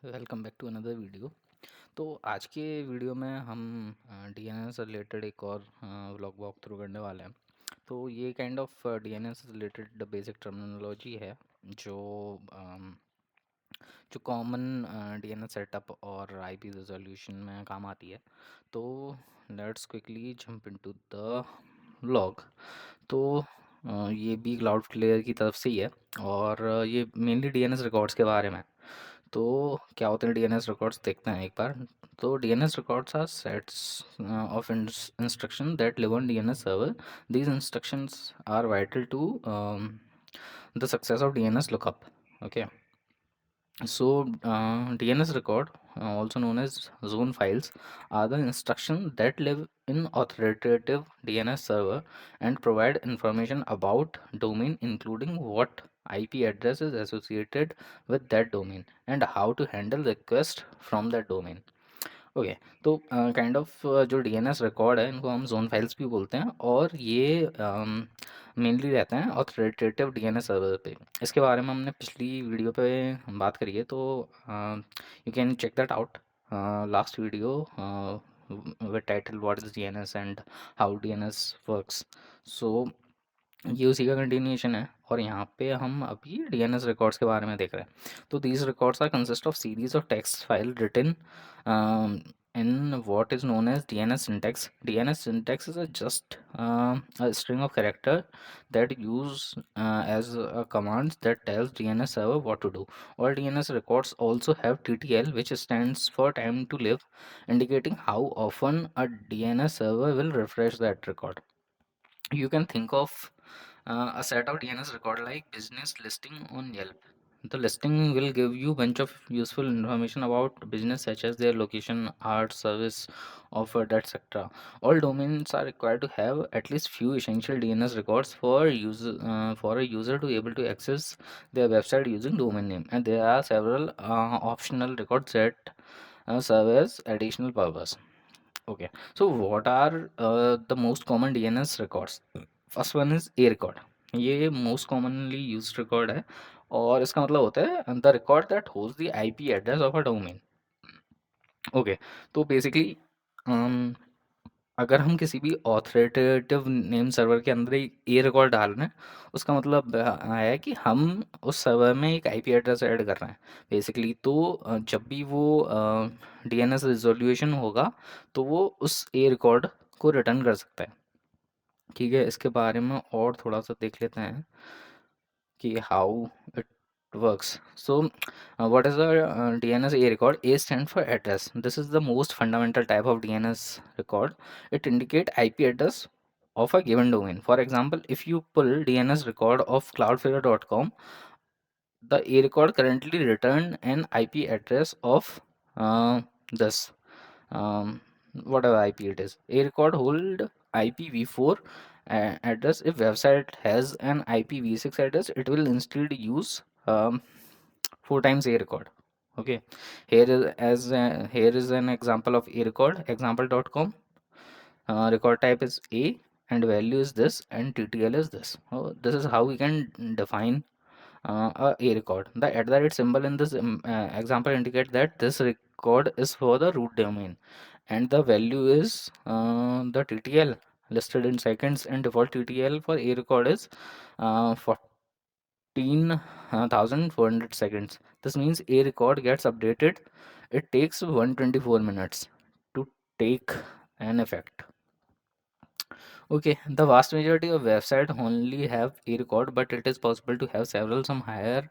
Welcome back to another video. तो आज के वीडियो में हम डीएनएस से रिलेटेड एक और व्लॉग वॉक थ्रू करने वाले हैं। तो ये काइंड ऑफ डीएनएस से रिलेटेड बेसिक टर्मिनोलॉजी है जो जो कॉमन डीएनएस सेटअप और आईपी रिजोल्यूशन में काम आती है। तो let's quickly jump into the vlog. तो ये भी क्लाउड क्लियर की तरफ से ही है और ये मेनली डीएनएस रिकॉर्ड्स के बारे में है। तो क्या होते हैं डीएनएस रिकॉर्ड्स, देखते हैं एक बार। तो DNS records are sets of instruction that live on DNS server. These instructions are vital to the success of DNS lookup. Okay, so DNS record, also known as zone files, are the instructions that live in authoritative DNS server and provide information about domain, including what IP address is associated with that domain and how to handle request from that domain. Okay, तो kind of जो DNS record है इनको हम zone files भी बोलते हैं और ये मेनली रहते हैं ऑथोरिटेटिव डीएनएस सर्वर पे। इसके बारे में हमने पिछली वीडियो पे बात करी है, तो you can check that out, last video with title what is DNS and how DNS works. So ये उसी का कंटिन्यूएशन है और यहाँ पे हम अभी डीएनएस रिकॉर्ड्स के बारे में देख रहे हैं। तो दीज records are consist of series of text file written in what is known as DNS syntax. DNS syntax is a just a string of character that use as a command that tells DNS server what to do. All DNS records also have TTL, which stands for time to live, indicating how often a DNS server will refresh that record. You can think of a set of DNS record like business listing on Yelp. The listing will give you bunch of useful information about business such as their location, art, service offered, etc. All domains are required to have at least few essential DNS records for a user to be able to access their website using domain name, and there are several optional records that serve as additional purpose. Okay, so what are the most common DNS records? First one is a record. ये most commonly use record है और इसका मतलब होता है the record that holds the IP address of a domain. Okay, तो basically अगर हम किसी भी ऑथोरिटेटिव नेम सर्वर के अंदर एक ए रिकॉर्ड डाल रहे हैं, उसका मतलब है कि हम उस सर्वर में एक आईपी एड्रेस ऐड कर रहे हैं बेसिकली। तो जब भी वो डीएनएस रिजोल्यूशन होगा तो वो उस ए रिकॉर्ड को रिटर्न कर सकता है। ठीक है, इसके बारे में और थोड़ा सा देख लेते हैं कि how it works. So, what is a DNS A record? A stands for address. This is the most fundamental type of DNS record. It indicates IP address of a given domain. For example, if you pull DNS record of cloudflare.com, the A record currently return an IP address of this whatever IP it is. A record hold IPv4 address. If website has an IPv6 address, it will instead use 4 times A record. Okay, here is an example of A record. Example.com. Record type is A and value is this and TTL is this. Oh, this is how we can define a record. The at the rate symbol in this example indicate that this record is for the root domain, and the value is the TTL listed in seconds, and default TTL for a record is 14,400 seconds. This means a record gets updated. It takes 124 minutes to take an effect. Okay, the vast majority of website only have a record, but it is possible to have several some higher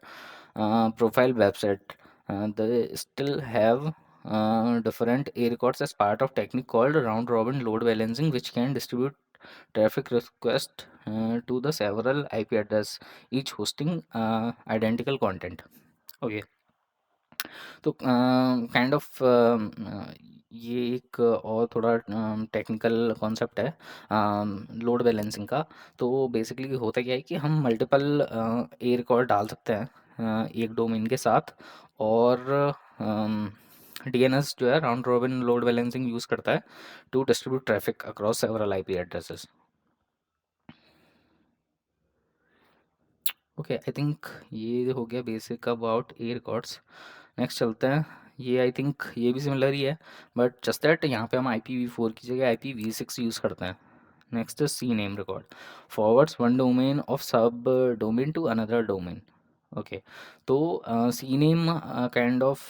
profile website. They still have different A records as part of technique called round robin load balancing, which can distribute traffic request to the several IP address, each hosting identical content. Okay, तो kind of ये एक और थोड़ा technical concept है load balancing का। तो basically होता क्या है कि हम मल्टीपल ए रिकॉर्ड डाल सकते हैं एक डोमेन के साथ, और डीएनएस जो है round robin load balancing use करता है to distribute traffic across several IP addresses. Okay, I think ये हो गया basic about A records. Next चलते हैं। ये आई थिंक ये भी सिमिलर ही है, बट जस्ट दैट यहाँ पे हम IPv4 की जगह IPv6 यूज़ करते हैं। Next is CNAME record. Forwards one domain of sub domain to another domain. Okay, तो CNAME kind of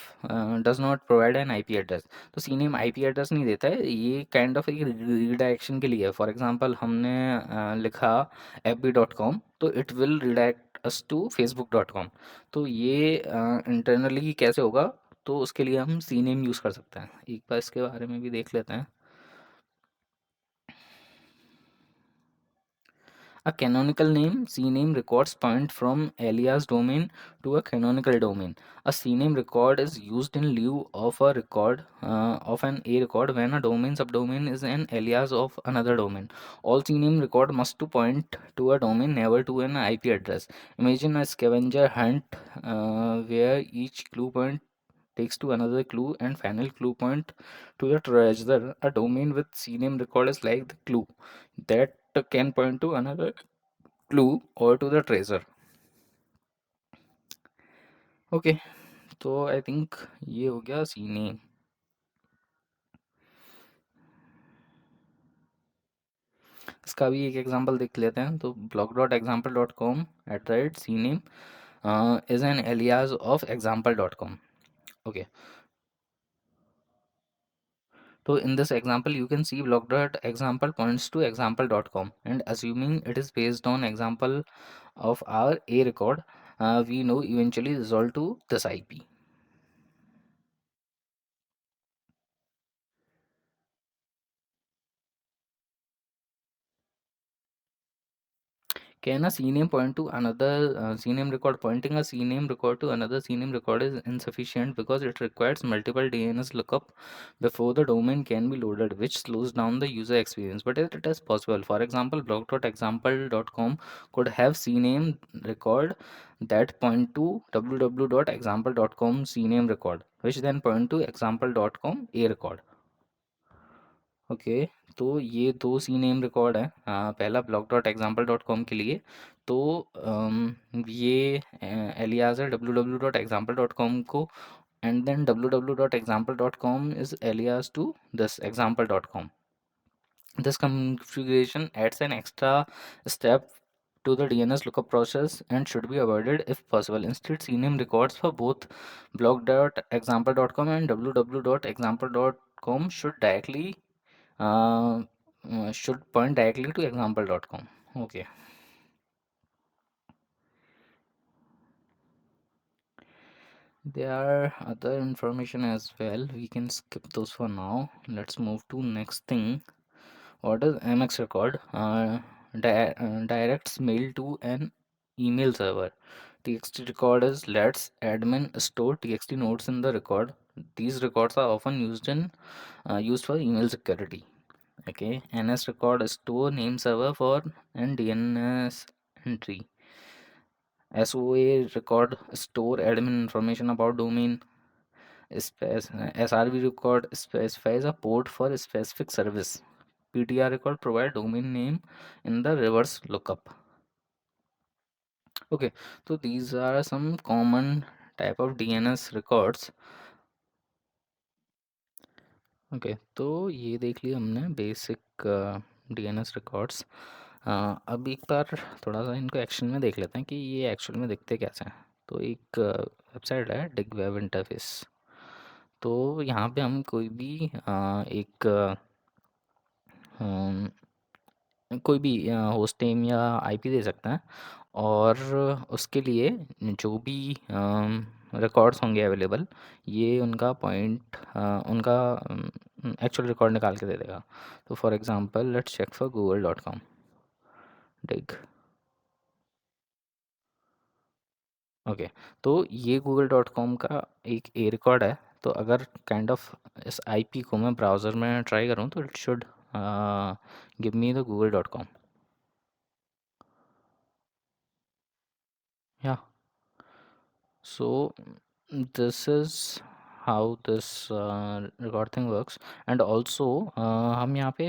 does not provide an IP address. तो CNAME IP एड्रेस नहीं देता है, ये काइंड ऑफ एक रिडायरेक्शन के लिए है। फॉर एग्जांपल हमने लिखा fb.com, तो it will redirect us to facebook.com। तो ये इंटरनली कैसे होगा, तो उसके लिए हम CNAME यूज़ कर सकते हैं। एक बार इसके बारे में भी देख लेते हैं। A canonical name, CNAME records point from alias domain to a canonical domain. A CNAME record is used in lieu of a record of an A record when a domain subdomain is an alias of another domain. All CNAME record must to point to a domain, never to an IP address. Imagine a scavenger hunt where each clue point takes to another clue and final clue point to the treasure. A domain with CNAME record is like the clue that can point to another clue or to the treasure. Okay, तो आई think ये हो गया सीने। इसका भी एक example देख लेते हैं। तो blog.example.com @cname is an alias of example.com. Okay, so in this example you can see blog.example points to example.com, and assuming it is based on example of our A record, we know eventually resolve to this IP. Can a CNAME point to another CNAME record? Pointing a CNAME record to another CNAME record is insufficient because it requires multiple DNS lookup before the domain can be loaded, which slows down the user experience. But it is possible. For example, blog.example.com could have CNAME record that point to www.example.com CNAME record, which then point to example.com A record. Okay, तो ये दो C name record है। पहला blog.example.com के लिए। तो ये alias है www.example.com को, and then www.example.com is alias to this example.com. This configuration adds an extra step to the DNS lookup process and should be avoided if possible. Instead, CNAME records for both blog.example.com and www.example.com uh, should point directly to example.com. Okay, there are other information as well, we can skip those for now. Let's move to next thing. What is MX record? Directs mail to an email server. TXT record is lets admin store TXT nodes in the record. These records are often used for email security. Okay, NS record store name server for and DNS entry. SOA record store admin information about domain. SRV record specifies a port for a specific service. PTR record provide domain name in the reverse lookup. Okay, so these are some common type of DNS records. Okay, तो ये देख लिया हमने basic DNS records. अब एक बार थोड़ा सा इनको एक्शन में देख लेते हैं कि ये एक्चुअल में दिखते कैसे हैं। तो एक वेबसाइट है डिग वेब इंटरफेस। तो यहाँ पे हम कोई भी एक अम, कोई भी होस्ट नेम या IP दे सकते हैं, और उसके लिए जो भी रिकॉर्ड्स होंगे अवेलेबल, ये उनका पॉइंट उनका एक्चुअल रिकॉर्ड निकाल के दे देगा। तो for example let's check for google.com dig. Okay, तो ये google.com का एक ए रिकॉर्ड है। तो अगर काइंड ऑफ इस IP को मैं ब्राउज़र में ट्राई करूँ तो it should give me the google.com। या so this is how this record thing works. And also हम यहाँ पे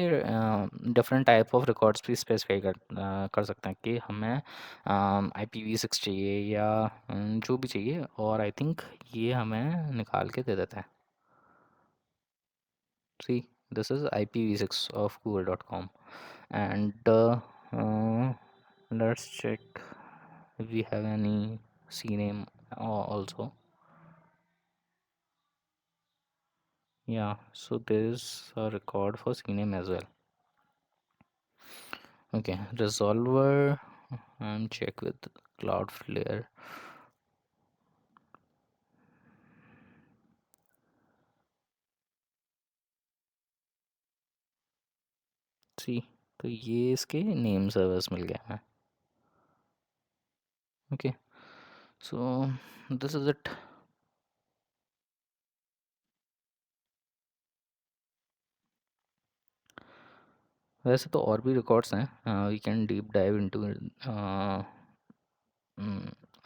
different type of records भी specify कर सकते हैं कि हमें IPv6 चाहिए या जो भी चाहिए, और I think ये हमें निकाल के दे देता है. See, this is IPv6 of google.com. And let's check if we have any CNAME also. Yeah, so there is a record for CNAME as well. Okay, resolver, and check with Cloudflare. See, तो ये इसके name servers मिल गया है. Okay, so this is it. वैसे तो और भी records हैं, we can deep dive into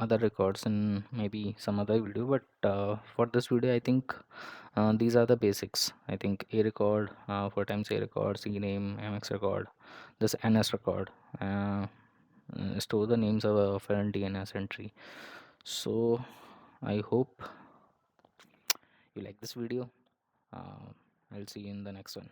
other records in maybe some other video, but for this video I think these are the basics. I think a record, 4 times a record, CNAME, MX record, this NS record, store the names of a foreign DNS entry. So I hope you like this video. I'll see you in the next one.